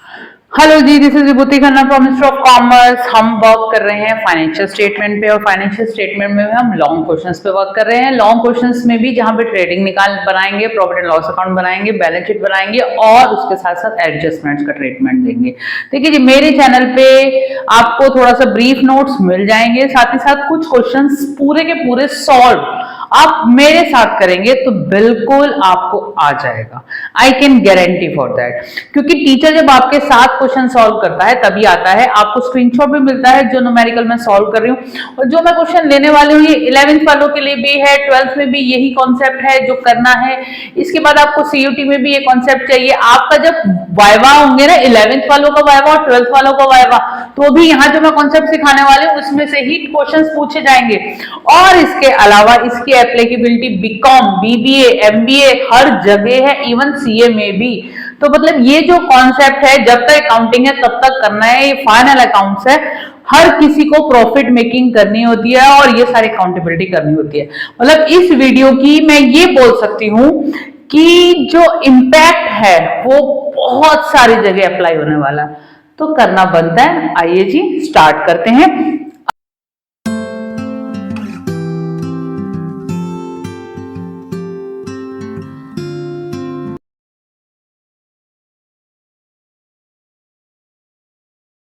Hello ji, this is Vibhuti Khanna from ministry of commerce. हम work कर रहे हैं फाइनेंशियल स्टेटमेंट पे और फाइनेंशियल स्टेटमेंट में हम लॉन्ग क्वेश्चंस पे वर्क कर रहे हैं। लॉन्ग क्वेश्चंस में भी जहां पे ट्रेडिंग निकाल बनाएंगे, प्रॉफिट एंड लॉस अकाउंट बनाएंगे, बैलेंस शीट बनाएंगे और उसके साथ साथ एडजस्टमेंट्स का ट्रीटमेंट देंगे। देखिए जी, मेरे चैनल पे आपको थोड़ा सा ब्रीफ नोट्स मिल जाएंगे, साथ ही साथ कुछ क्वेश्चन पूरे के पूरे सॉल्व आप मेरे साथ करेंगे तो बिल्कुल आपको आ जाएगा। I can guarantee for that, क्योंकि टीचर जब आपके साथ क्वेश्चन सॉल्व करता है तभी आता है। आपको स्क्रीनशॉट भी मिलता है जो न्यूमेरिकल मैं सॉल्व कर रही हूँ, और जो मैं क्वेश्चन लेने वाली हूँ ये 11th वालों के लिए भी है, 12th में भी यही कॉन्सेप्ट है जो करना है। इसके बाद आपको सीयूटी में भी ये कॉन्सेप्ट चाहिए। आपका जब वाइवा होंगे ना, 11th वालों का वाइवा और 12th वालों का वाइवा, तो भी यहाँ जो मैं कॉन्सेप्ट सिखाने वाले हूँ उसमें से ही क्वेश्चन पूछे जाएंगे। और इसके अलावा इसकी एप्लीकेबिलिटी बीकॉम, बीबीए, एमबीए हर जगह है, इवन सीए में भी। तो मतलब ये जो कॉन्सेप्ट है जब तक अकाउंटिंग है तब तक करना है। ये फाइनल अकाउंट्स है, हर किसी को प्रॉफिट मेकिंग करनी होती है और ये सारी अकाउंटेबिलिटी करनी होती है। मतलब इस वीडियो की मैं ये बोल सकती हूँ कि जो इम्पैक्ट है वो बहुत सारी जगह अप्लाई होने वाला है, तो करना बनता है। आइए जी स्टार्ट करते हैं।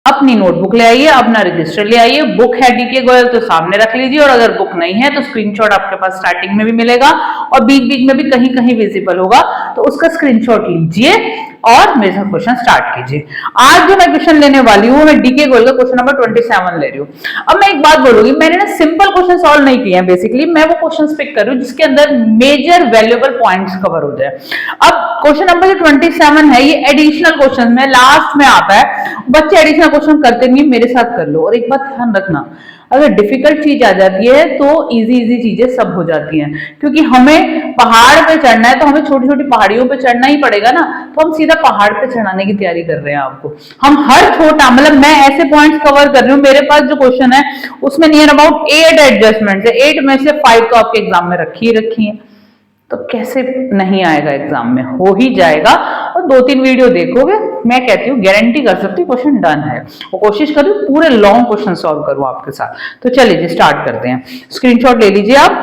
अपनी नोटबुक ले आइए, अपना रजिस्टर ले आइए, बुक है डीके गोयल तो सामने रख लीजिए, और अगर बुक नहीं है तो स्क्रीनशॉट आपके पास स्टार्टिंग में भी मिलेगा और बीच बीच में भी कहीं कहीं विजिबल होगा, तो उसका स्क्रीनशॉट लीजिए और मेरे साथ क्वेश्चन स्टार्ट कीजिए। आज जो मैं क्वेश्चन लेने वाली हूँ मैं डीके गोयल का क्वेश्चन नंबर 27 ले रही हूँ। अब मैं एक बात बोलूंगी, मैंने ना सिंपल क्वेश्चन सॉल्व नहीं किए हैं, बेसिकली मैं वो क्वेश्चन पिक कर रही हूँ जिसके अंदर मेजर वैल्यूएबल पॉइंट्स कवर हो जाए। अब क्वेश्चन नंबर जो 27 है ये एडिशनल क्वेश्चन में लास्ट में आता है। बच्चे एडिशनल क्वेश्चन करते नहीं, मेरे साथ कर लो। और एक बात ध्यान रखना, अगर डिफिकल्ट चीज आ जाती है तो इजी इजी चीजें सब हो जाती हैं, क्योंकि हमें पहाड़ पे चढ़ना है तो हमें छोटी छोटी पहाड़ियों पे चढ़ना ही पड़ेगा ना, तो हम सीधा पहाड़ पे चढ़ाने की तैयारी कर रहे हैं आपको। हम हर छोटा, मतलब मैं ऐसे पॉइंट्स कवर कर रही हूँ, मेरे पास जो क्वेश्चन है उसमें नियर अबाउट 8 एडजस्टमेंट है, 8 में से 5 तो आपके एग्जाम में रखी ही रखी है, तो कैसे नहीं आएगा, एग्जाम में हो ही जाएगा। और 2-3 वीडियो देखोगे, मैं कहती हूँ गारंटी कर सकती हूँ क्वेश्चन डन है। और कोशिश करूँ पूरे लॉन्ग क्वेश्चन सॉल्व करूँ आपके साथ। तो चलिए जी स्टार्ट करते हैं। स्क्रीनशॉट ले लीजिए आप।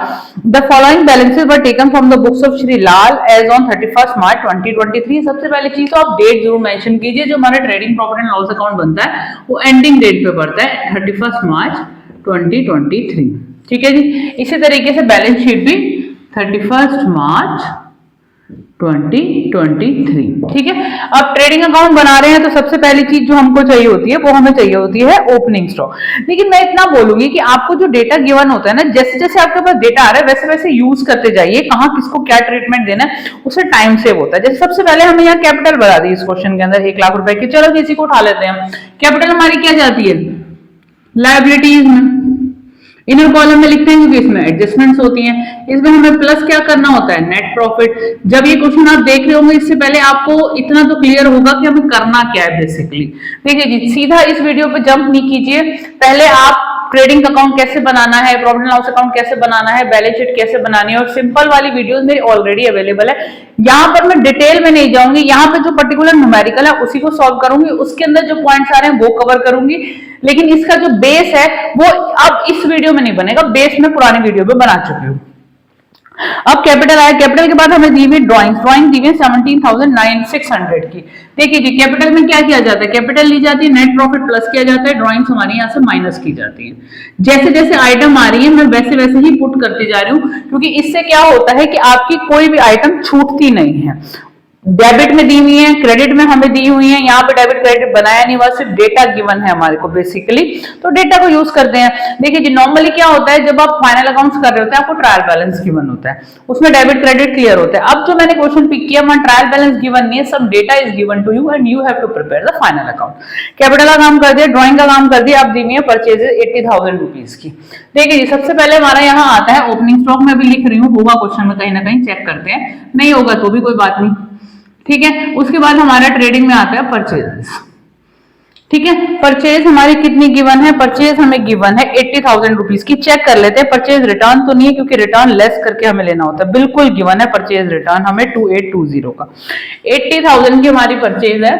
The following balances were taken from the books of Shri Lal as on 31 March 2023। सबसे पहले चीज तो आप डेट जरूर मेंशन कीजिए। जो हमारा trading profit and loss account बनता है वो एंडिंग डेट पे पड़ता है 31 मार्च 2023। ठीक है जी। इसी तरीके से बैलेंस शीट भी 31 मार्च 2023। ठीक है। अब ट्रेडिंग अकाउंट बना रहे हैं तो सबसे पहली चीज जो हमको चाहिए होती है वो हमें चाहिए होती है ओपनिंग स्टॉक। लेकिन मैं इतना बोलूंगी कि आपको जो डेटा गिवन होता है ना, जैसे जैसे आपके पास डेटा आ रहा है वैसे वैसे यूज करते जाइए। कहाँ किसको क्या ट्रीटमेंट देना है उससे टाइम सेव होता है। जैसे सबसे पहले हमें यहाँ कैपिटल बता दी इस क्वेश्चन के अंदर 1 लाख रुपए की। चलो किसी को उठा लेते हैं। कैपिटल हमारी क्या जाती है, लायबिलिटीज में। इनर कॉलम में लिखते हैं क्योंकि इसमें एडजस्टमेंट्स होती हैं। इसमें हमें प्लस क्या करना होता है, नेट प्रॉफिट। जब ये क्वेश्चन आप देख रहे होंगे इससे पहले आपको इतना तो क्लियर होगा कि हमें करना क्या है बेसिकली। देखिए जी, सीधा इस वीडियो पे जंप नहीं कीजिए। पहले आप ट्रेडिंग अकाउंट कैसे बनाना है, प्रॉफिट एंड लॉस अकाउंट कैसे बनाना है, बैलेंस शीट कैसे बनानी है, और सिंपल वाली वीडियोस मेरी ऑलरेडी अवेलेबल है। यहाँ पर मैं डिटेल में नहीं जाऊंगी। यहाँ पे जो पर्टिकुलर न्यूमेरिकल है उसी को सॉल्व करूंगी, उसके अंदर जो पॉइंट्स आ रहे हैं वो कवर करूंगी। लेकिन इसका जो बेस है वो अब इस वीडियो में नहीं बनेगा, बेस में पुरानी वीडियो में बना चुकी हूँ। अब कैपिटल आया। कैपिटल के बाद हमें दी हुई ड्राइंग दी हुई 17,600 की। देखिए जी, कैपिटल में क्या किया जाता है, कैपिटल ली जाती है, नेट प्रॉफिट प्लस किया जाता है, ड्राइंग्स हमारी यहाँ से माइनस की जाती है। जैसे जैसे आइटम आ रही है मैं वैसे वैसे ही पुट करती जा रही हूँ, क्योंकि इससे क्या होता है कि आपकी कोई भी आइटम छूटती नहीं है। डेबिट में दी हुई है, क्रेडिट में हमें दी हुई है। यहाँ पे डेबिट क्रेडिट बनाया नहीं हुआ, सिर्फ डेटा गिवन है हमारे को बेसिकली, तो डेटा को यूज करते हैं। देखिए जी, नॉर्मली क्या होता है जब आप फाइनल अकाउंट्स कर रहे होते हैं आपको ट्रायल बैलेंस गिवन होता है, उसमें डेबिट क्रेडिट क्लियर होता है। अब जो मैंने क्वेश्चन पिक किया वहां ट्रायल बैलेंस गिवन नहीं है, सब data is given to you and you have to prepare the final account. Capital का काम कर दिया, ड्रॉइंग का काम कर दिया। अब दी हुई है परचेजेस 80,000 रुपीज की। देखिए जी, सबसे पहले हमारा यहाँ आता है ओपनिंग स्टॉक। में भी लिख रही हूँ, होगा क्वेश्चन में कहीं ना कहीं, चेक करते हैं, नहीं होगा तो भी कोई बात नहीं। ठीक है। उसके बाद हमारा ट्रेडिंग में आता है परचेजेस। ठीक है। परचेज हमारी कितनी गिवन है, परचेज हमें गिवन है 80,000 रुपीज की। चेक कर लेते हैं, परचेज रिटर्न तो नहीं है क्योंकि रिटर्न लेस करके हमें लेना होता है। बिल्कुल गिवन है परचेज रिटर्न हमें 2820 का। 80,000 की हमारी परचेज है।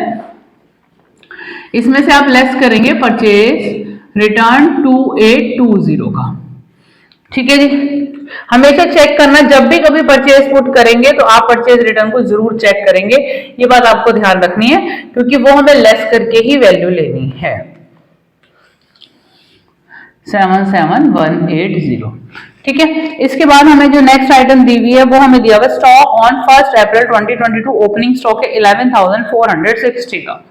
इसमें से आप लेस करेंगे परचेज रिटर्न 2820 का। ठीक है जी, हमेशा चेक करना, जब भी कभी परचेज पुट करेंगे तो आप परचेज रिटर्न को जरूर चेक करेंगे, ये बात आपको ध्यान रखनी है क्योंकि वो हमें लेस करके ही वैल्यू लेनी है। 77180। ठीक है, इसके बाद हमें जो नेक्स्ट आइटम दी हुई है वो हमें दिया हुआ stock on 1 April 2022, opening stock है 11,460 का।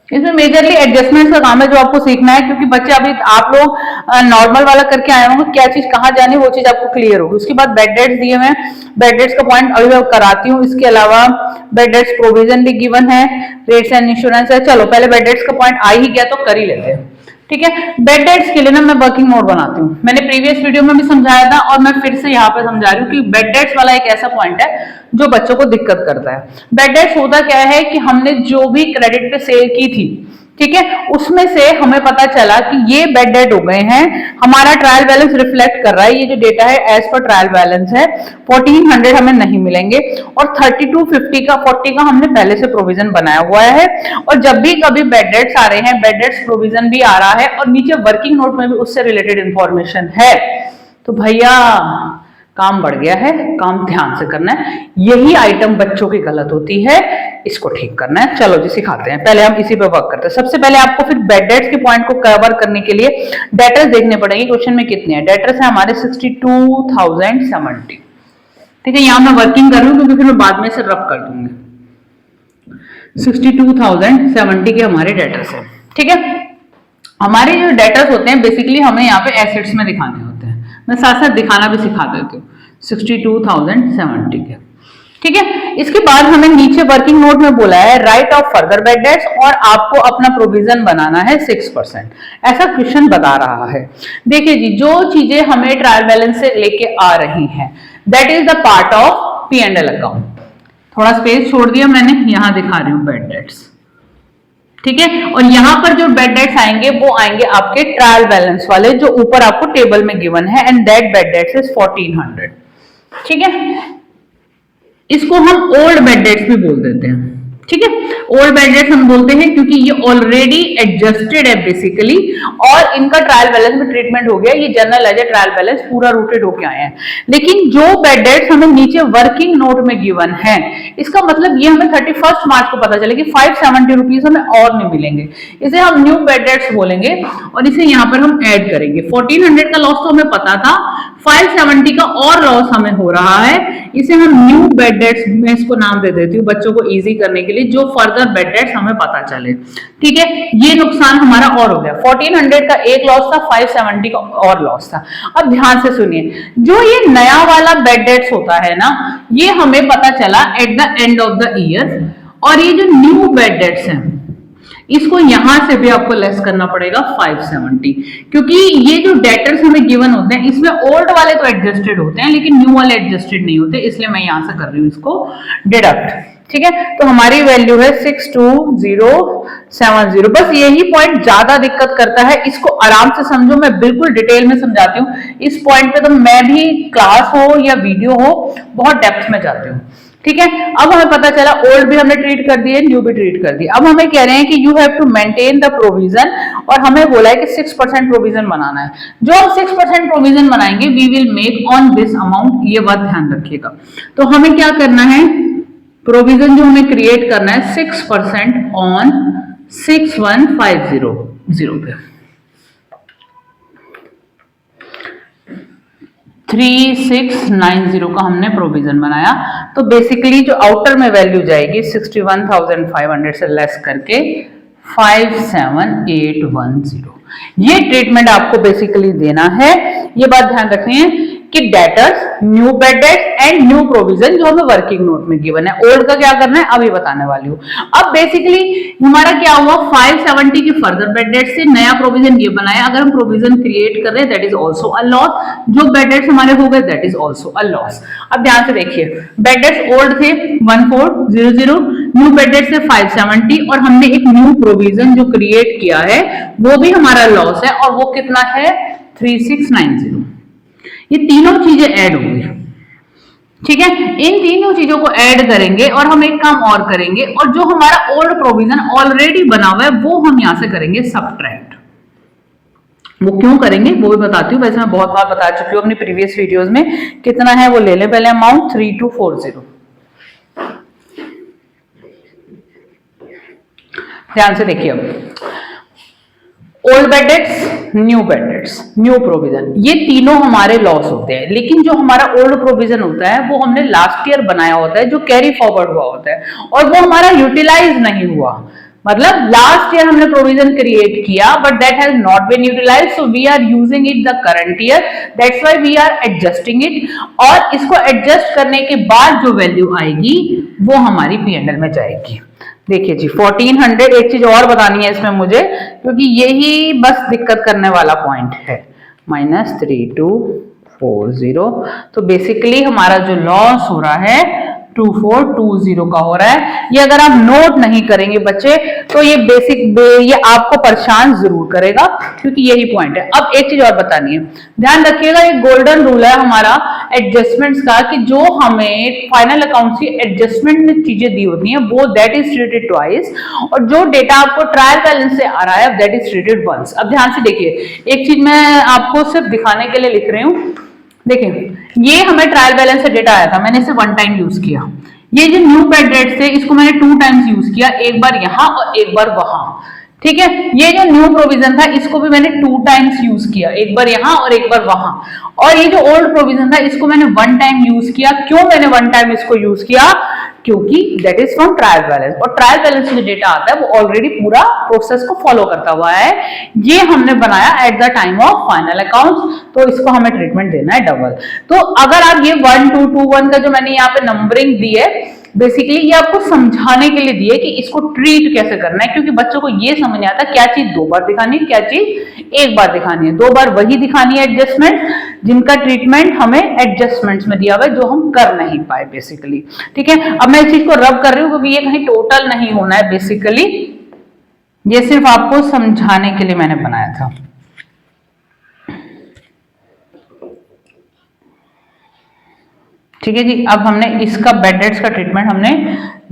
इसमें मेजरली एडजस्टमेंट्स का काम है जो आपको सीखना है, क्योंकि बच्चे अभी आप लोग नॉर्मल वाला करके आए होंगे, क्या चीज कहाँ जानी वो चीज आपको क्लियर होगी। उसके बाद बेड डेट्स दिए हुए हैं, बेड डेट्स का पॉइंट अभी मैं कराती हूँ। इसके अलावा बेड डेट्स प्रोविजन भी गिवन है, रेट्स एंड इंश्योरेंस है। चलो पहले बेड डेट्स का पॉइंट आ ही गया तो कर ही लेते हैं। ठीक है, बेड डेट्स के लिए ना मैं वर्किंग नोट बनाती हूँ, मैंने प्रीवियस वीडियो में भी समझाया था और मैं फिर से यहाँ पे समझा रही हूँ कि बेड डेट्स वाला एक ऐसा पॉइंट है जो बच्चों को दिक्कत करता है। बेड डेट्स होता क्या है कि हमने जो भी क्रेडिट पे सेल की थी, ठीक है, उसमें से हमें पता चला कि ये बेड डेट हो गए हैं, हमारा ट्रायल बैलेंस रिफ्लेक्ट कर रहा है, ये जो डेटा है एज पर ट्रायल बैलेंस है, 1400 हमें नहीं मिलेंगे और 3250 का 40 का हमने पहले से प्रोविजन बनाया हुआ है। और जब भी कभी बेड डेट्स आ रहे हैं, बेड डेट्स प्रोविजन भी आ रहा है और नीचे वर्किंग नोट में भी उससे रिलेटेड इंफॉर्मेशन है, तो भैया काम बढ़ गया है, काम ध्यान से करना है। यही आइटम बच्चों की गलत होती है, इसको ठीक करना है। चलो जी सिखाते हैं, पहले हम इसी पे वर्क करते हैं। सबसे पहले आपको फिर बेड डेट्स के पॉइंट को कवर करने के लिए डेटर्स देखने पड़ेंगे, क्वेश्चन में कितने हैं। डेटर्स है हमारे 62,070। ठीक है, यहां मैं वर्किंग कर रही हूँ क्योंकि फिर मैं बाद में से रब कर दूंगी। 62,070 के हमारे डेटर्स है। ठीक है, हमारे जो डेटर्स होते हैं बेसिकली हमें यहाँ पे एसेट्स में दिखाने होते हैं, मैं साथ साथ दिखाना भी सिखा देती हूँ। 62,070 के। ठीक है, इसके बाद हमें नीचे वर्किंग नोट में बोला है right of further bad debts और आपको अपना प्रोविजन बनाना है 6%, ऐसा क्वेश्चन बता रहा है। देखिए जी, जो चीजें हमें ट्रायल बैलेंस से लेके आ रही हैं that is the part of P&L account. थोड़ा स्पेस छोड़ दिया मैंने, यहां दिखा रही हूँ बेड डेट्स। ठीक है, और यहां पर जो बेड डेट्स आएंगे वो आएंगे आपके ट्रायल बैलेंस वाले, जो ऊपर आपको टेबल में गिवन है, and that bad debts is 1400। ठीक है, इसको हम ओल्ड बेड डेट्स भी बोल देते हैं। ठीक है, ओल्ड बेड डेट्स हम बोलते हैं क्योंकि ये ऑलरेडी एडजस्टेड है बेसिकली, और इनका ट्रायल बैलेंस में ट्रीटमेंट हो गया, ये general as a trial balance पूरा रूटेड होके आए हैं। लेकिन जो बेड डेट्स हमें नीचे वर्किंग नोट में गिवन है, इसका मतलब ये हमें 31 मार्च को पता चले कि 570 रुपीज हमें और नहीं मिलेंगे, इसे हम न्यू बेड डेट्स बोलेंगे और इसे यहाँ पर हम ऐड करेंगे। 1400 का लॉस तो हमें पता था, 570 का और लॉस हमें हो रहा है, इसे हम न्यू बेड डेट्स में इसको नाम दे देती हूँ बच्चों को इजी करने के लिए, जो फर्दर बेड डेट्स हमें पता चले। ठीक है, ये नुकसान हमारा और हो गया। 1400 का एक लॉस था, 570 का और लॉस था। अब ध्यान से सुनिए, जो ये नया वाला बेड डेट्स होता है ना, ये हमें पता चला at the end of the year, और ये जो न्यू बेड डेट्स हैं इसको यहां से भी आपको लेस करना पड़ेगा 570, क्योंकि ये जो डेटर्स हमें गिवन होते हैं इसमें ओल्ड वाले तो एडजस्टेड होते हैं लेकिन न्यू वाले एडजस्टेड नहीं होते, इसलिए मैं यहां से कर रही हूं इसको डिडक्ट। ठीक है, तो हमारी वैल्यू है 62070। बस यही पॉइंट ज्यादा दिक्कत करता है, इसको आराम से समझो, मैं बिल्कुल डिटेल में समझाती हूँ। इस पॉइंट पे तो मैं भी क्लास हो या वीडियो हो बहुत डेप्थ में जाती हूँ। ठीक है, अब हमें पता चला ओल्ड भी हमने ट्रीट कर दिए, न्यू भी ट्रीट कर दिया। अब हमें कह रहे हैं कि you have to maintain the provision, और हमें बोला है कि 6% प्रोविजन बनाना है। जो हम 6% प्रोविजन बनाएंगे we will make on this amount, ये बात ध्यान रखिएगा। तो हमें क्या करना है, प्रोविजन जो हमें क्रिएट करना है 6% ऑन 6150 पे 3690 का हमने प्रोविजन बनाया। तो बेसिकली जो आउटर में वैल्यू जाएगी 61,500 से लेस करके 57810, ये ट्रीटमेंट आपको बेसिकली देना है। ये बात ध्यान रखनी है कि debtors, new bad debts and new provision जो हमें वर्किंग नोट में गिवन है। ओल्ड का क्या करना है अभी बताने वाली हूँ। अब बेसिकली हमारा क्या हुआ, 570 की फर्दर बेड डेट से नया प्रोविजन ये बनाया। अगर हम प्रोविजन क्रिएट कर रहे हैं that is also a loss, जो बेड डेट्स हमारे हो गए that is also a loss. अब ध्यान से देखिए, बेड डेट्स ओल्ड थे 1400, न्यू बेड डेट्स थे 570, और हमने एक न्यू प्रोविजन जो क्रिएट किया है वो भी हमारा लॉस है, और वो कितना है 3690। ये तीनों चीजें ऐड होंगी। ठीक है, इन तीनों चीजों को ऐड करेंगे और हम एक काम और करेंगे, और जो हमारा ओल्ड प्रोविजन ऑलरेडी बना हुआ है वो हम यहां से करेंगे सबट्रैक्ट। वो क्यों करेंगे वो भी बताती हूँ, वैसे मैं बहुत बार बता चुकी हूँ अपनी प्रीवियस वीडियोस में। कितना है वो ले लें पहले अमाउंट 3240। ध्यान से देखिए, अब old bad debts, new bad debts, new provision, ये तीनों हमारे लॉस होते हैं, लेकिन जो हमारा ओल्ड प्रोविजन होता है वो हमने लास्ट ईयर बनाया होता है, जो कैरी फॉरवर्ड हुआ होता है, और वो हमारा यूटिलाइज नहीं हुआ। मतलब लास्ट ईयर हमने प्रोविजन क्रिएट किया but that has not been utilised, so we are using it the current year, that's why we are adjusting it. और इसको एडजस्ट करने के बाद जो वैल्यू आएगी वो हमारी P&L में जाएगी। देखिए जी 1400, एक चीज और बतानी है इसमें मुझे, क्योंकि यही बस दिक्कत करने वाला पॉइंट है, -3240। तो बेसिकली हमारा जो लॉस हो रहा है 2420 का हो रहा है। ये अगर आप नोट नहीं करेंगे बच्चे तो ये ये आपको परेशान जरूर करेगा, क्योंकि यही पॉइंट है। अब एक चीज और बतानी है, ध्यान रखिएगा, एक गोल्डन रूल है हमारा एडजस्टमेंट्स का, कि जो हमें फाइनल अकाउंट्स की एडजस्टमेंट में चीजें दी होती हैं वो दैट इज ट्रीटेड ट्वाइस, और जो डेटा आपको ट्रायल बैलेंस से आ रहा है दैट इज ट्रीटेड वंस। अब ध्यान से देखिए, एक चीज मैं आपको सिर्फ दिखाने के लिए लिख रही हूँ। देखिए, ये हमें ट्रायल बैलेंस से डेटा आया था, मैंने इसे 1 टाइम यूज किया। ये जो न्यू बेड डेट्स थे इसको मैंने 2 टाइम्स यूज किया, एक बार यहां और एक बार वहां। ठीक है, ये जो न्यू प्रोविजन था इसको भी मैंने 2 टाइम्स यूज किया, एक बार यहां और एक बार वहां। और ये जो ओल्ड प्रोविजन था इसको मैंने 1 टाइम यूज किया। क्यों मैंने 1 टाइम इसको यूज किया? क्योंकि that is from trial balance, और ट्रायल बैलेंस में जो डेटा आता है वो ऑलरेडी पूरा प्रोसेस को फॉलो करता हुआ है। ये हमने बनाया at the time of final accounts, तो इसको हमें ट्रीटमेंट देना है डबल। तो अगर आप ये 1 2 2 1 का जो मैंने यहाँ पे नंबरिंग दी है, बेसिकली ये आपको समझाने के लिए दिए कि इसको ट्रीट कैसे करना है, क्योंकि बच्चों को ये समझ नहीं आता क्या चीज 2 बार दिखानी है, क्या चीज 1 बार दिखानी है। 2 बार वही दिखानी है एडजस्टमेंट जिनका ट्रीटमेंट हमें एडजस्टमेंट्स में दिया हुआ है, जो हम कर नहीं पाए बेसिकली। ठीक है, अब मैं इस चीज को रब कर रही हूँ क्योंकि ये कहीं टोटल नहीं होना है, बेसिकली ये सिर्फ आपको समझाने के लिए मैंने बनाया था। ठीक है जी, अब हमने इसका बेड डेट्स का ट्रीटमेंट हमने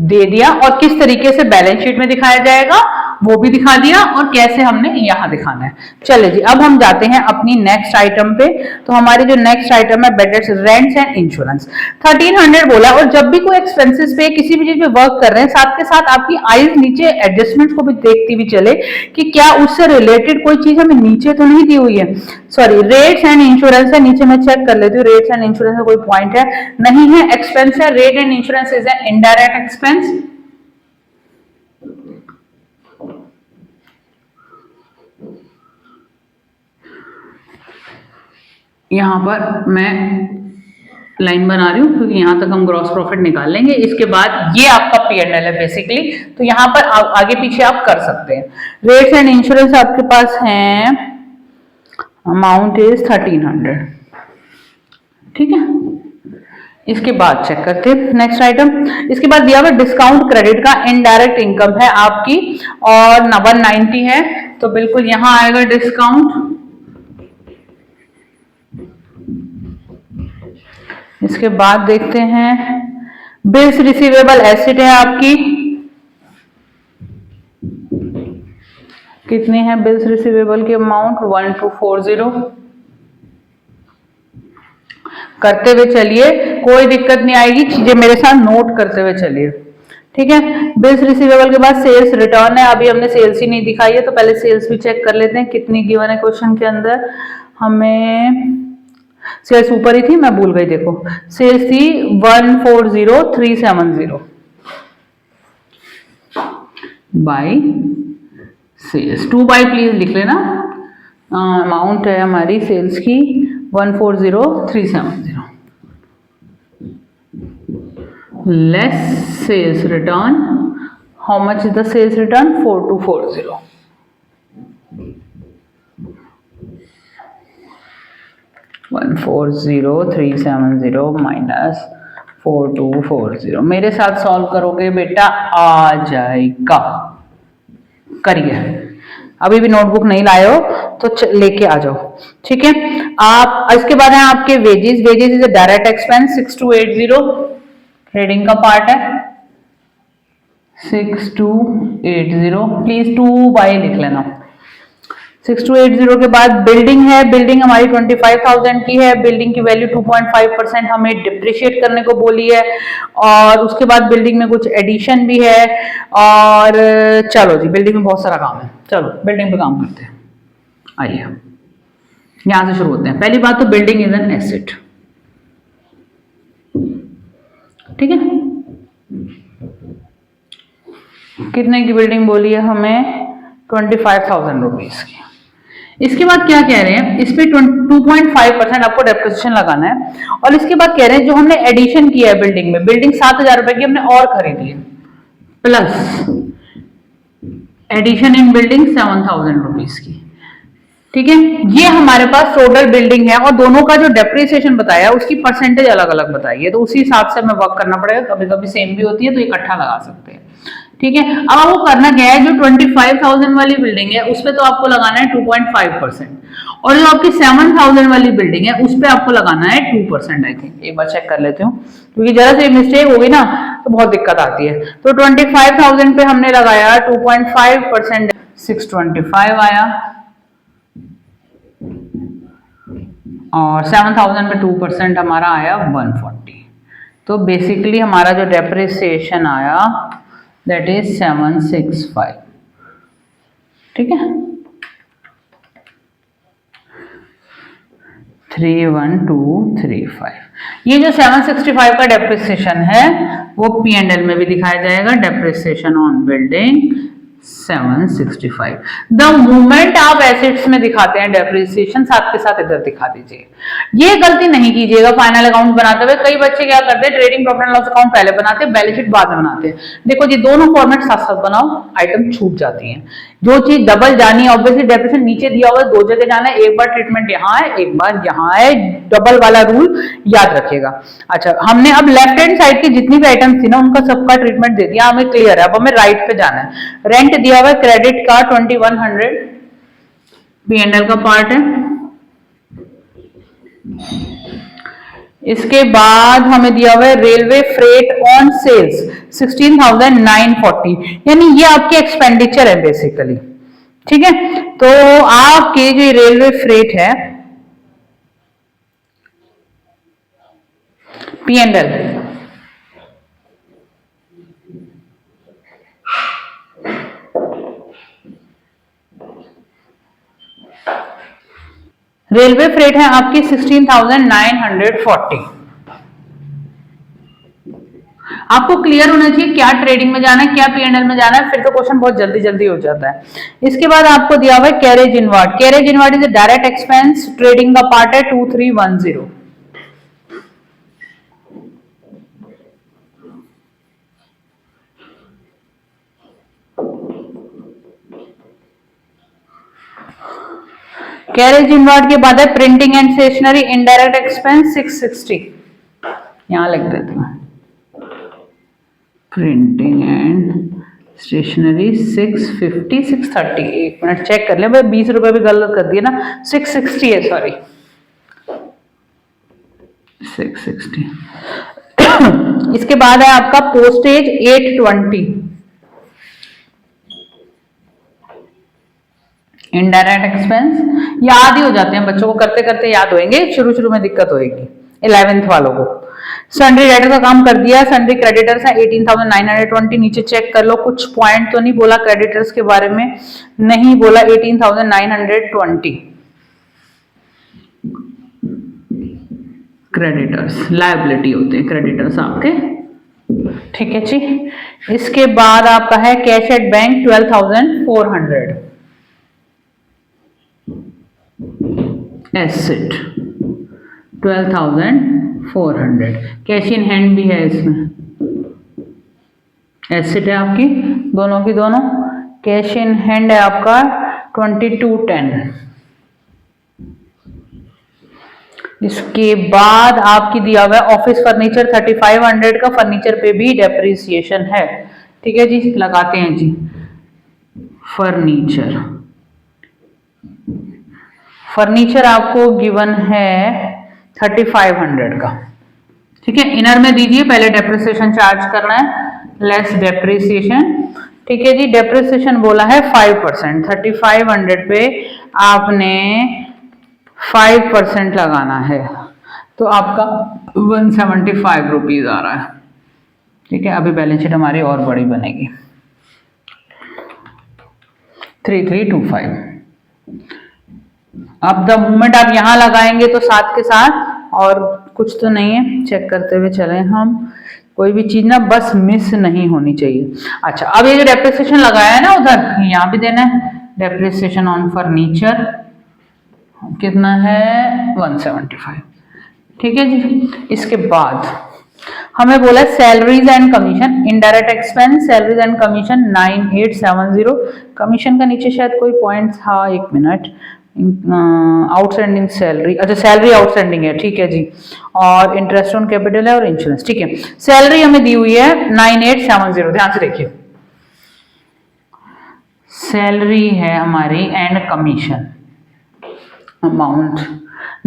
दे दिया, और किस तरीके से बैलेंस शीट में दिखाया जाएगा वो भी दिखा दिया, और कैसे हमने यहां दिखाना है। चलिए जी, अब हम जाते हैं अपनी नेक्स्ट आइटम पे। तो हमारी जो नेक्स्ट आइटम है bad debts, rents and insurance. 1300 बोला, और जब भी कोई एक्सपेंसेस पे किसी भी चीज पे वर्क कर रहे हैं, साथ के साथ आपकी आईज नीचे एडजस्टमेंट्स को भी देखती हुई चले कि क्या उससे रिलेटेड कोई चीज हमें नीचे तो नहीं दी हुई है। सॉरी, रेट्स एंड इंश्योरेंस है, नीचे मैं चेक कर लेती हूँ रेट्स एंड इंश्योरेंस में कोई पॉइंट है नहीं है। एक्सपेंस है, rate and insurance is an indirect expense. यहां पर मैं लाइन बना रही हूं क्योंकि यहां तक हम ग्रॉस प्रॉफिट निकाल लेंगे, इसके बाद ये आपका P&L है बेसिकली। तो यहां पर आगे पीछे आप कर सकते हैं। रेट्स एंड इंश्योरेंस आपके पास हैं, अमाउंट इज 1300। ठीक है, इसके बाद चेक करते हैं नेक्स्ट आइटम। इसके बाद दिया हुआ डिस्काउंट क्रेडिट का इनडायरेक्ट इनकम है आपकी, और 190 है, तो बिल्कुल यहां आएगा डिस्काउंट। इसके बाद देखते हैं बिल्स रिसीवेबल एसेट है आपकी, कितनी है बिल्स रिसीवेबल की अमाउंट 1240। करते हुए चलिए, कोई दिक्कत नहीं आएगी, चीजें मेरे साथ नोट करते हुए चलिए। ठीक है, बिल्स रिसीवेबल के बाद सेल्स रिटर्न है, अभी हमने सेल्स ही नहीं दिखाई है, तो पहले सेल्स भी चेक कर लेते हैं कितनी गिवन है क्वेश्चन के अंदर। हमें सेल्स ऊपर ही थी, मैं भूल गई, देखो सेल्स थी 140370 बाई सेल्स 2 बाई प्लीज लिख लेना। अमाउंट है हमारी सेल्स की 140370 less sales return. How much is the sales return? 4240। Minus 4240, मेरे साथ सॉल्व करोगे बेटा, आ जाएगा। करिए, अभी भी नोटबुक नहीं लाए हो तो लेके आ जाओ। ठीक है, आप इसके बाद है आपके wages. Wages is a direct expense 6280, trading का पार्ट है 6280, प्लीज 2 बाय लिख लेना। 6280 के बाद बिल्डिंग है, बिल्डिंग हमारी 25,000 की है। बिल्डिंग की वैल्यू 2.5% हमें डिप्रिशिएट करने को बोली है, और उसके बाद बिल्डिंग में कुछ एडिशन भी है। और चलो जी, बिल्डिंग में बहुत सारा काम है, चलो बिल्डिंग पे काम करते हैं। आइए यहां से शुरू होते हैं। पहली बात तो बिल्डिंग इज एन एसेट, ठीक है। कितने की बिल्डिंग बोली है हमें? 25,000 रुपीज की। इसके बाद क्या कह रहे हैं, इस पे 2.5% आपको डेप्रिसिएशन लगाना है। और इसके बाद कह रहे हैं जो हमने एडिशन किया है बिल्डिंग में, बिल्डिंग 7,000 रुपए की हमने और खरीदी है, plus addition in building 7,000 rupees की, ठीक है। ये हमारे पास टोटल बिल्डिंग है, और दोनों का जो डेप्रिसिएशन बताया उसकी परसेंटेज अलग अलग बताई है, तो उसी हिसाब से हमें वर्क करना पड़ेगा। कभी कभी सेम भी होती है तो इकट्ठा लगा सकते हैं, ठीक है। अब आपको करना क्या है, जो 25,000 वाली बिल्डिंग है उस पर तो आपको लगाना है 2.5%, और जो आपकी 7,000 वाली बिल्डिंग है उस पर आपको लगाना है 2%। आई थिंक एक बार चेक कर लेते हो, क्योंकि जरा से मिस्टेक होगी ना तो बहुत दिक्कत आती है। तो 25,000 पे हमने लगाया 2.5%, 625 आया, और 7,000 पे 2% हमारा आया 140। तो बेसिकली हमारा जो डेप्रिसिएशन आया दैट इज 765, ठीक है, 31235। ये जो 765 का डेप्रिसिएशन है वो P&L में भी दिखाया जाएगा, depreciation on building 765। The moment आप एसेट्स में दिखाते हैं डेप्रिसिएशन, साथ के साथ इधर दिखा दीजिए। ये गलती नहीं कीजिएगा फाइनल अकाउंट बनाते हुए। कई बच्चे क्या करते हैं, trading profit and loss account पहले बनाते हैं, बैलेंस शीट बाद में बनाते हैं। देखो जी, दोनों फॉर्मेट साथ साथ बनाओ, आइटम छूट जाती है। जो चीज डबल जानी है, ऑब्वियसली डेप्रिसिएशन नीचे दिया हुआ है, 2 जगह जाना है, एक बार ट्रीटमेंट यहाँ है, एक बार यहाँ है, डबल वाला रूल याद रखिएगा। अच्छा, हमने अब लेफ्ट हैंड साइड की जितनी भी आइटम्स थी ना उनका सबका ट्रीटमेंट दे दिया, हमें क्लियर है। अब हमें राइट पे जाना है। रेंट दिया हुआ है, क्रेडिट का 2100, P&L का पार्ट है। इसके बाद हमें दिया हुआ है रेलवे फ्रेट ऑन सेल्स 16,940, यानी ये आपके एक्सपेंडिचर है बेसिकली, ठीक है। तो आपके जो रेलवे फ्रेट है P&L, रेलवे फ्रेट है आपकी 16,940। आपको क्लियर होना चाहिए क्या ट्रेडिंग में जाना है, क्या P&L में जाना है, फिर तो क्वेश्चन बहुत जल्दी जल्दी हो जाता है। इसके बाद आपको दिया हुआ है carriage inward. Carriage inward is a direct expense, trading का पार्ट है 2310। कैरेज इनवर्ड के बाद है printing and stationery indirect expense 660, यहां लिख देते हैं प्रिंटिंग एंड स्टेशनरी 650, 630। एक मिनट चेक कर ले भाई, 20 रुपए भी गलत कर दिए ना, 660 है, सॉरी 660। इसके बाद है आपका पोस्टेज 820, इनडायरेक्ट एक्सपेंस। याद ही हो जाते हैं बच्चों को, करते करते याद होंगे, शुरू शुरू में दिक्कत होगी 11th वालों को। सन्ड्री डेटर का काम कर दिया। सन्ड्री क्रेडिटर्स है 18,920, नीचे चेक कर लो, कुछ पॉइंट तो नहीं बोला क्रेडिटर्स के बारे में, नहीं बोला, 18,920 क्रेडिटर्स, लायबिलिटी होते हैं क्रेडिटर्स आपके, ठीक है जी। इसके बाद आपका है cash at bank 12,400, asset 12,400, cash in hand भी है इसमें, एसेट है आपकी दोनों की दोनों। कैश इन हैंड है आपका 2210। इसके बाद आपकी दिया हुआ है ऑफिस फर्नीचर 3500 का, फर्नीचर पे भी डेप्रिसिएशन है, ठीक है जी। लगाते हैं जी फर्नीचर, फर्नीचर आपको गिवन है 3500 का, ठीक है। इनर में दीजिए, पहले डेप्रिसिएशन चार्ज करना है, लेस डेप्रिसिएशन, ठीक है जी। डेप्रिसिएशन बोला है 5%, 3500 पे आपने 5% लगाना है, तो आपका 175 रुपीज आ रहा है, ठीक है। अभी बैलेंस शीट हमारी और बड़ी बनेगी, 3325। अब द मूवमेंट आप यहां लगाएंगे तो साथ के साथ और कुछ तो नहीं है, चेक करते हुए चले हम, कोई भी चीज ना बस मिस नहीं होनी चाहिए। अच्छा, अब ये जो डेप्रिसिएशन लगाया है ना उधर, यहाँ भी देना है। डेप्रिसिएशन ऑन फर्नीचर कितना है, 175, ठीक है जी। इसके बाद हमें बोला salaries and commission, indirect expense, salaries and commission 9870। Commission का नीचे शायद कोई पॉइंट था, एक मिनट, आउटस्टैंडिंग सैलरी, अच्छा सैलरी आउटस्टैंडिंग है, ठीक है जी। और इंटरेस्ट ऑन कैपिटल है और इंश्योरेंस, ठीक है। सैलरी हमें दी हुई है 9870, ध्यान से देखिए, सैलरी है हमारी एंड कमीशन अमाउंट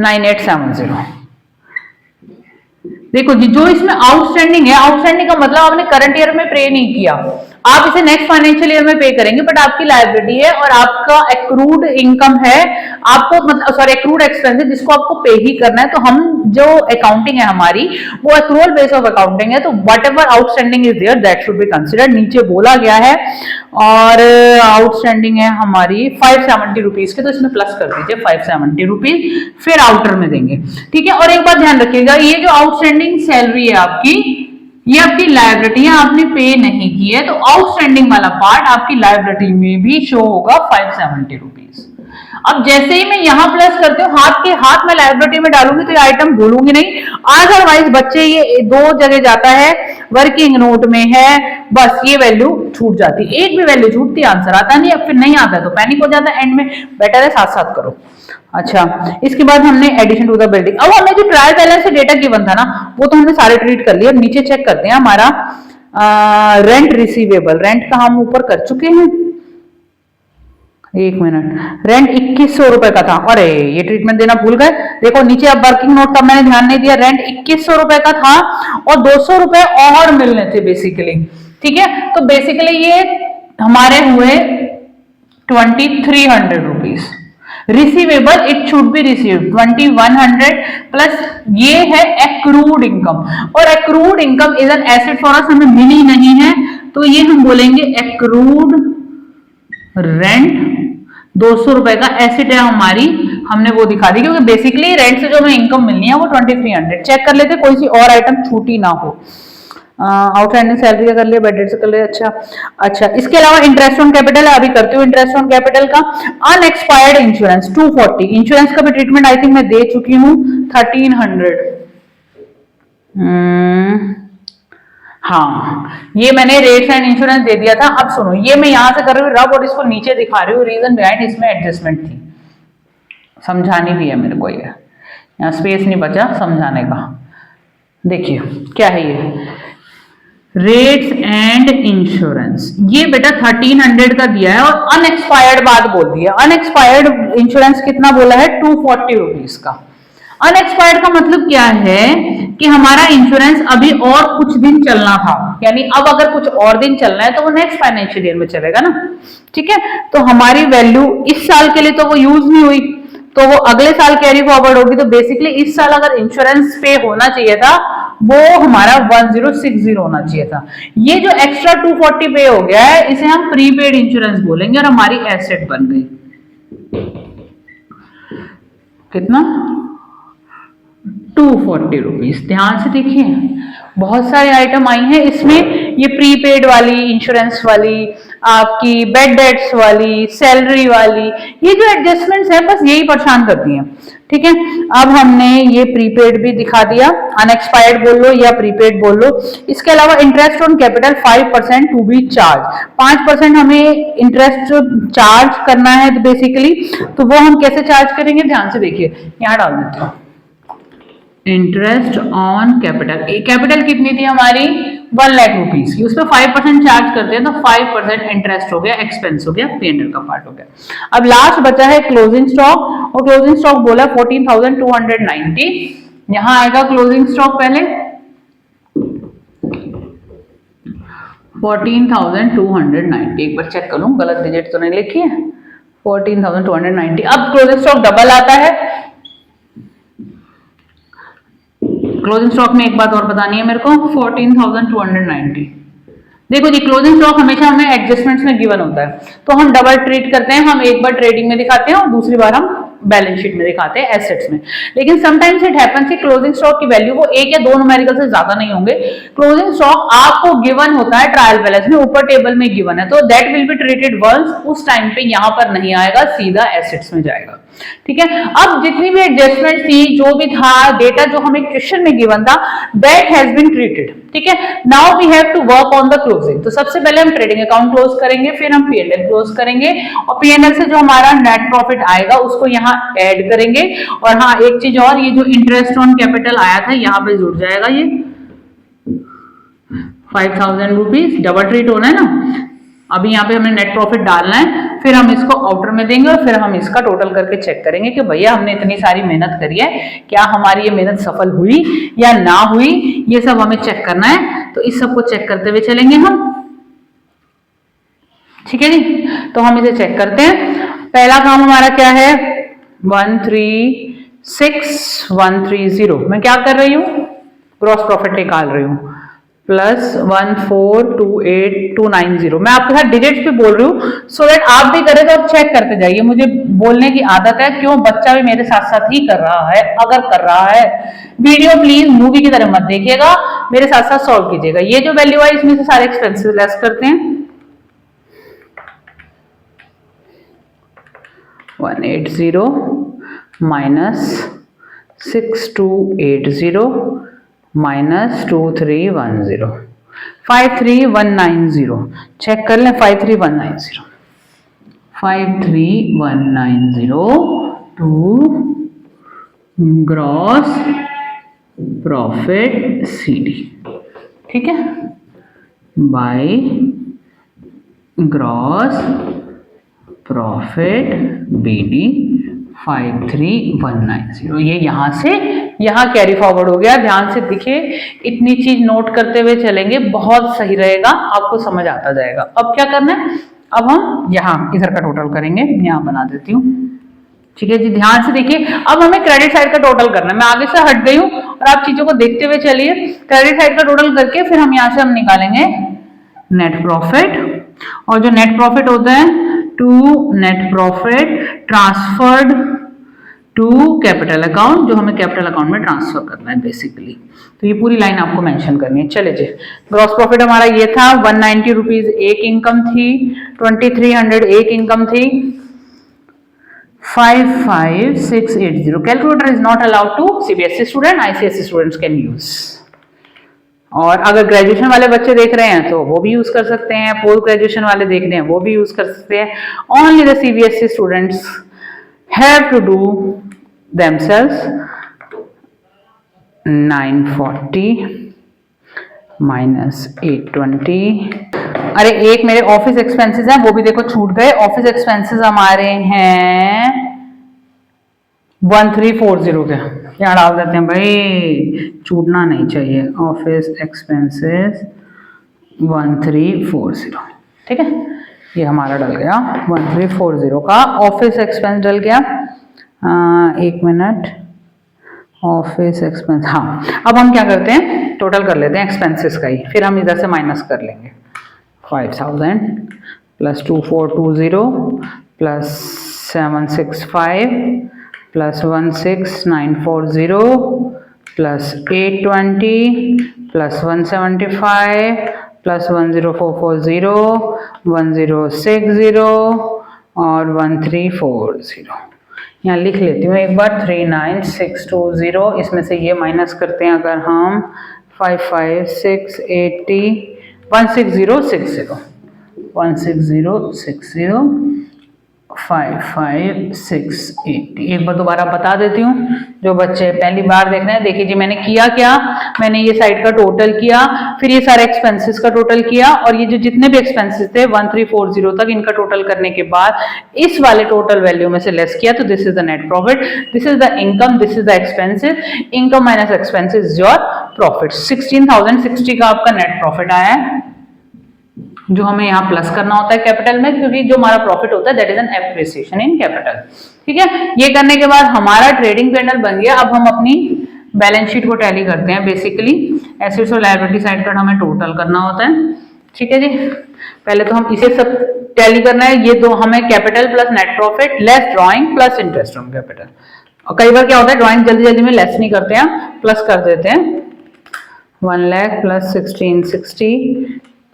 9870। देखो जी, जो इसमें आउटस्टैंडिंग है, आउटस्टैंडिंग का मतलब आपने करंट ईयर में पे नहीं किया, आप इसे नेक्स्ट फाइनेंशियल ईयर में पे करेंगे, बट आपकी लायबिलिटी है और आपका एक्रूड इनकम है, आपको मतलब सॉरी एक्रूड एक्सपेंस है जिसको आपको पे ही करना है। तो हम जो अकाउंटिंग है हमारी वो एक्रूअल बेस ऑफ अकाउंटिंग है, तो whatever outstanding is there that should be considered, नीचे बोला गया है। और आउटस्टैंडिंग है हमारी 570 रुपीज के, तो इसमें प्लस कर दीजिए 570 रुपीज, फिर आउटर में देंगे, ठीक है। और एक बात ध्यान रखिएगा, ये जो आउटस्टैंडिंग सैलरी है आपकी, ये आपकी लायबिलिटी है, आपने पे नहीं की है, तो आउटस्टैंडिंग वाला पार्ट आपकी लायबिलिटी में भी शो होगा 570 रुपीज। अब जैसे ही मैं यहां प्लस करती हूँ, हाथ के हाथ में लायबिलिटी में डालूंगी तो ये आइटम भूलूंगी नहीं, अदरवाइज बच्चे ये दो जगह जाता है, वर्किंग नोट में है, बस ये वैल्यू छूट जाती है, एक भी वैल्यू छूटती, आंसर आता नहीं, अब फिर नहीं आता है तो पैनिक हो जाता है, एंड में बेटर है साथ साथ करो। अच्छा, इसके बाद हमने एडिशन टू द बिल्डिंग, अब हमें जो ट्रायल बैलेंस से डेटा गिवन था ना वो तो हमने सारे ट्रीट कर लिया। नीचे चेक करते हैं हमारा रेंट रिसीवेबल, रेंट का हम ऊपर कर चुके हैं, एक मिनट, रेंट 2100 रुपए का था, अरे ये ट्रीटमेंट देना भूल गए। देखो नीचे अब वर्किंग नोट का मैंने ध्यान नहीं दिया, रेंट 2100 रुपए का था और 200 रुपए और मिलने थे बेसिकली, ठीक है। तो बेसिकली ये हमारे हुए 2300 rupees. Receivable it should be receive 2100 plus ये है एक्रूड इनकम, और accrued income is an asset for us, हमें मिली नहीं है तो ये हम बोलेंगे एक्रूड रेंट 200 रुपए का एसेट है हमारी, हमने वो दिखा दी क्योंकि बेसिकली रेंट से जो हमें इनकम मिलनी है वो 2300। चेक कर लेते कोई सी और आइटम छूटी ना हो। आउटस्टैंडिंग सैलरी का कर लिया, बेड रेट से कर लिया, अच्छा इसके अलावा इंटरेस्ट ऑन कैपिटल है, अभी करती हूँ इंटरेस्ट ऑन कैपिटल का। अनएक्सपायर्ड इंश्योरेंस 240, इंश्योरेंस का भी ट्रीटमेंट आई थिंक मैं दे चुकी हूँ 1300। हाँ, ये मैंने रेट्स एंड इंश्योरेंस दे दिया था। अब सुनो, ये मैं यहां से कर रही हूँ रब और इसको नीचे दिखा रही हूँ, रीजन बिहाइंड इसमें एडजस्टमेंट थी, समझानी भी है मेरे को, ये यहाँ स्पेस नहीं बचा समझाने का। देखिए क्या है ये, रेट्स एंड इंश्योरेंस, ये बेटा 1300 का दिया है और अनएक्सपायर्ड बात बोल दिया। अनएक्सपायर्ड इंश्योरेंस कितना बोला है, 240 रुपीज का। अनएक्सपायर्ड का मतलब क्या है कि हमारा इंश्योरेंस अभी और कुछ दिन चलना था, यानी अब अगर कुछ और दिन चलना है तो वो नेक्स्ट फाइनेंशियल ईयर में चलेगा ना, ठीक है। तो हमारी वैल्यू इस साल के लिए तो वो यूज नहीं हुई, तो वो अगले साल कैरी फॉरवर्ड होगी। तो बेसिकली इस साल अगर इंश्योरेंस पे होना चाहिए था वो हमारा 1060 होना चाहिए था। ये जो एक्स्ट्रा 240 पे हो गया है इसे हम प्रीपेड इंश्योरेंस बोलेंगे और हमारी एसेट बन गई। कितना, 240 रुपीज। ध्यान से देखिए बहुत सारे आइटम आई हैं इसमें, ये प्रीपेड वाली, इंश्योरेंस वाली, आपकी बेड डेट्स वाली, सैलरी वाली, ये जो एडजस्टमेंट्स हैं बस यही परेशान करती हैं, ठीक है। अब हमने ये प्रीपेड भी दिखा दिया, अनएक्सपायर्ड बोल लो या प्रीपेड बोल लो। इसके अलावा interest on capital 5% to be charge, 5% हमें इंटरेस्ट चार्ज करना है बेसिकली, तो वो हम कैसे चार्ज करेंगे ध्यान से देखिए, यहाँ डाल देते हो। इंटरेस्ट ऑन कैपिटल, कैपिटल कितनी थी हमारी 1 लाख रुपीज की, उस पर 5% चार्ज करते हैं तो 5% इंटरेस्ट हो गया, एक्सपेंस हो गया, P&L का पार्ट हो गया। अब लास्ट बचा है क्लोजिंग स्टॉक, और क्लोजिंग स्टॉक बोला 14,290, यहां आएगा क्लोजिंग स्टॉक पहले 14,290, एक बार चेक कर लूं गलत डिजिट तो नहीं लिखी है, 14,290। अब क्लोजिंग स्टॉक डबल आता है। क्लोजिंग स्टॉक में एक बात और बतानी है मेरे को, 14,290। देखो जी, क्लोजिंग स्टॉक हमेशा हमें एडजस्टमेंट्स में गिवन होता है, तो हम डबल ट्रीट करते हैं, हम एक बार ट्रेडिंग में दिखाते हैं और दूसरी बार हम बैलेंस शीट में दिखाते हैं एसेट्स में। लेकिन समटाइम्स इट हैपेंस कि क्लोजिंग स्टॉक की वैल्यू वो एक या दो न्यूमेरिकल से ज्यादा नहीं होंगे। क्लोजिंग स्टॉक आपको गिवन होता है ट्रायल बैलेंस में, ऊपर टेबल में गिवन है, तो that will be treated once, उस टाइम पे यहां पर नहीं आएगा, सीधा एसेट्स में जाएगा। ठीक है, अब जितनी भी एडजस्टमेंट थी, जो भी था डेटा जो हमें क्वेश्चन में गिवन था, दैट हैज बीन ट्रीटेड। ठीक है, now we have to work on the closing. तो सबसे पहले हम ट्रेडिंग अकाउंट क्लोज करेंगे, फिर हम P&L क्लोज करेंगे, और P&L से जो हमारा नेट प्रॉफिट आएगा उसको यहाँ ऐड करेंगे। और हाँ, एक चीज और, ये जो इंटरेस्ट ऑन कैपिटल आया था यहाँ पे जुड़ जाएगा, ये 5,000 रुपीज डबल ट्रीट होना है ना। अभी यहाँ पे हमें नेट प्रॉफिट डालना है, फिर हम इसको आउटर में देंगे और फिर हम इसका टोटल करके चेक करेंगे कि भैया हमने इतनी सारी मेहनत करी है, क्या हमारी ये मेहनत सफल हुई या ना हुई, ये सब हमें चेक करना है। तो इस सब को चेक करते हुए चलेंगे हम। ठीक है जी, तो हम इसे चेक करते हैं। पहला काम हमारा क्या है, 136,130। मैं क्या कर रही हूँ, ग्रॉस प्रॉफिट निकाल रही हूँ, प्लस 1428290। मैं आपके साथ डिजिट्स भी बोल रही हूँ सो दैट आप भी करें तो आप चेक करते जाइए। मुझे बोलने की आदत है, क्यों बच्चा भी मेरे साथ साथ ही कर रहा है। अगर कर रहा है, वीडियो प्लीज मूवी की तरह मत देखिएगा, मेरे साथ साथ सॉल्व कीजिएगा। ये जो वैल्यू है इसमें से सारे एक्सपेंसेस लेस करते हैं, 180 माइनस 6280 माइनस 2310, 53190। चेक कर लें, 53190, 53190 टू ग्रॉस प्रॉफिट CD। ठीक है, बाय ग्रॉस प्रॉफिट BD 53190। ये यहां से यहां कैरी फॉरवर्ड हो गया। ध्यान से दिखे, इतनी चीज नोट करते हुए चलेंगे, बहुत सही रहेगा, आपको समझ आता जाएगा। अब क्या करना है, अब हम यहां इधर का टोटल करेंगे, यहां बना देती हूँ। ठीक है जी, ध्यान से देखिए, अब हमें क्रेडिट साइड का टोटल करना है। मैं आगे से हट गई हूँ और आप चीजों को देखते हुए चलिए। क्रेडिट साइड का टोटल करके फिर हम यहां से हम निकालेंगे नेट प्रॉफिट, और जो नेट प्रॉफिट होता है to net profit transferred to capital account, जो हमें कैपिटल अकाउंट में ट्रांसफर करना है बेसिकली। तो ये पूरी लाइन आपको मेंशन करनी है। चले जी, ग्रॉस प्रॉफिट हमारा ये था, 190 रुपीज एक इनकम थी, 2300 एक इनकम थी, 55680। Calculator is not allowed to CBSE student, ICSE students can use. और अगर ग्रेजुएशन वाले बच्चे देख रहे हैं तो वो भी यूज कर सकते हैं, पोस्ट ग्रेजुएशन वाले देख रहे हैं वो भी यूज कर सकते हैं। Only the CBSE students have to do themselves 940 minus 820। अरे एक मेरे ऑफिस एक्सपेंसेस हैं, वो भी देखो छूट गए। ऑफिस एक्सपेंसेस हमारे हैं 1340 के, यहाँ डाल देते हैं भाई, छूटना नहीं चाहिए। ऑफिस एक्सपेंसेस 1340, ठीक है, ये हमारा डल गया 1340 का ऑफिस एक्सपेंस डल गया। एक मिनट, ऑफिस एक्सपेंस, हाँ। अब हम क्या करते हैं, टोटल कर लेते हैं एक्सपेंसेस का ही, फिर हम इधर से माइनस कर लेंगे। 5000 plus 2420 plus 765 plus 16940 plus 820 plus 175 plus 10440 1060 और 1340। यहाँ लिख लेती हूँ एक बार, 39620। इसमें से ये माइनस करते हैं अगर हम 55680 16060 16060 55,680। एक बार दोबारा बता देती हूँ, जो बच्चे पहली बार देख रहे हैं, देखिए जी मैंने किया क्या, मैंने ये साइड का टोटल किया, फिर ये सारे एक्सपेंसेस का टोटल किया, और ये जो जितने भी एक्सपेंसेस थे 1340 तक, इनका टोटल करने के बाद इस वाले टोटल वैल्यू में से लेस किया, तो this is the net profit, this is the income, this is the expenses, income minus expenses is your profit. 16,060 का आपका नेट प्रॉफिट आया है, जो हमें यहाँ प्लस करना होता है कैपिटल में, क्योंकि जो हमारा प्रॉफिट होता है that is an appreciation in capital. ठीक है, ये करने के बाद हमारा ट्रेडिंग पैनल बन गया। अब हम अपनी बैलेंस शीट को टैली करते हैं। बेसिकली एसेट्स और लायबिलिटी साइड का हमें टोटल करना होता है। ठीक है जी, पहले तो हम इसे सब टैली करना है, ये दो हमें capital plus net profit less drawing plus interest on capital. और कई बार क्या होता है, ड्रॉइंग जल्दी जल्दी में लेस नहीं करते हैं, प्लस कर देते हैं। 1 लाख प्लस 1660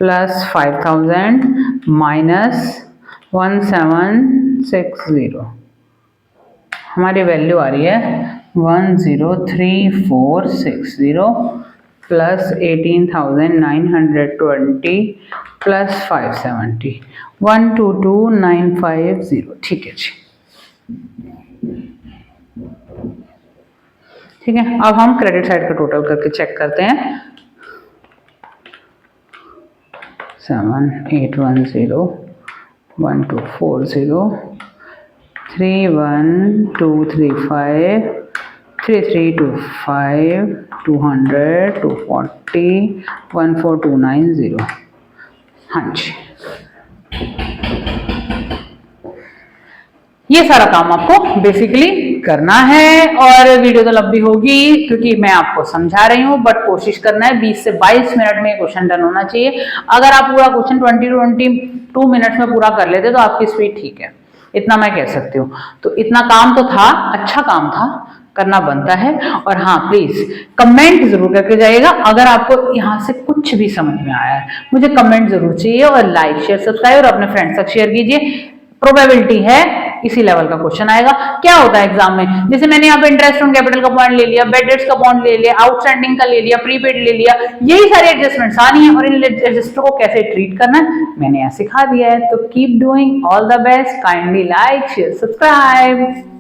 प्लस 5,000 माइनस 1760, हमारी वैल्यू आ रही है 103460 प्लस 18,920 प्लस 570, 122950। ठीक है जी, ठीक है। अब हम क्रेडिट साइड का टोटल करके चेक करते हैं। 7810 1240 31235 3325 200 240 14290। हाँ जी, ये सारा काम आपको बेसिकली करना है। और वीडियो तो लंबी होगी क्योंकि मैं आपको समझा रही हूँ, बट कोशिश करना है 20 से 22 मिनट में क्वेश्चन डन होना चाहिए। अगर आप पूरा क्वेश्चन 20 to 22 मिनट्स में पूरा कर लेते तो आपकी स्पीड ठीक है, इतना मैं कह सकती हूँ। तो इतना काम तो था, अच्छा काम था, करना बनता है। और हाँ, प्लीज कमेंट जरूर करके जाइएगा अगर आपको यहाँ से कुछ भी समझ में आया है, मुझे कमेंट जरूर चाहिए। और लाइक शेयर सब्सक्राइब और अपने फ्रेंड्स तक शेयर कीजिए। प्रोबेबिलिटी है इसी लेवल का क्वेश्चन आएगा। क्या होता है एग्जाम में, जैसे मैंने यहाँ पे इंटरेस्ट ऑन कैपिटल का पॉइंट ले लिया, बेड डेट्स का पॉइंट ले लिया, आउटस्टैंडिंग का ले लिया, प्रीपेड ले लिया, यही सारे एडजस्टमेंट्स आनी है और इन एडजस्टमेंट को कैसे ट्रीट करना है मैंने यहाँ सिखा दिया है। तो keep doing, all the best, kindly like share subscribe.